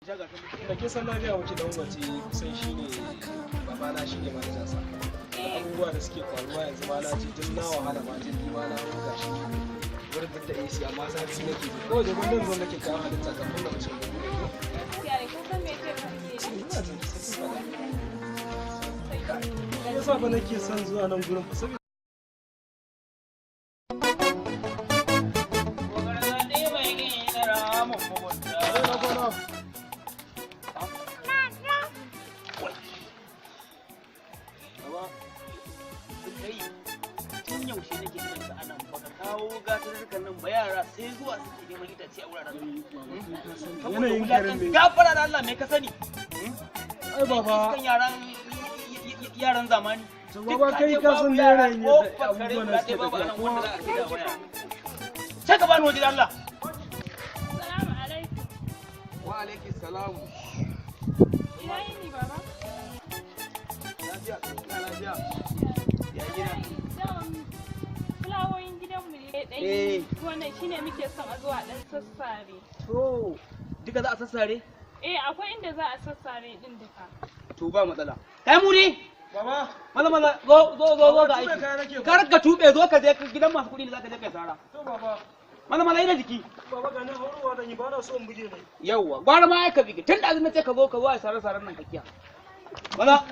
Da ke san lafiya wuce dan wace kusan shine babana shine manajan sa. Abubuwa da suke faruwa yanzu ma na ji tun na wahala ma jin ma na ruga shi. Wurin da AC amma sati nake ji. Kawai da gundun zo nake kawo halitta kafin da mutum gudu ne. Gaskiya ko san me ce kake? Ina jin sai faɗa. Yasa ba nake son zuwa nan gurin fa saboda tun yaushe nake kiran ka anan baka kawo gatarurrukan nan ba yara sai zuwa suke neman itace a wuraren yanayin garin ne. gafara da Allah me ka sani Ai baba, yaran zamani to baba kai ka san yanayin yadda abubuwan da suke tafiya kuma sai ka bani waje da Allah. Assalamu alaikum. Wa alaikum salam. Ina yini baba? Lafiya, ina lafiya. Ya gida. Fulawoyin gidanmu ne ɗan wannan shine muke son a zuwa ɗan sassare. To duka za a sassare? Akwai inda za a sassare din duka. To ba matsala. Kai muri. baba, Maza zo ga aiki. Kar ka tube zo ka je gidan masu kuɗi da zaka je kai sara. to baba, Maza ina jiki. baba ga ni haurowa da ni ba na so in buge ne. Yawwa, gwara ma ai ka bige. Tun da azumi na ce ka zo a sare-saren nan kakiya. Maza.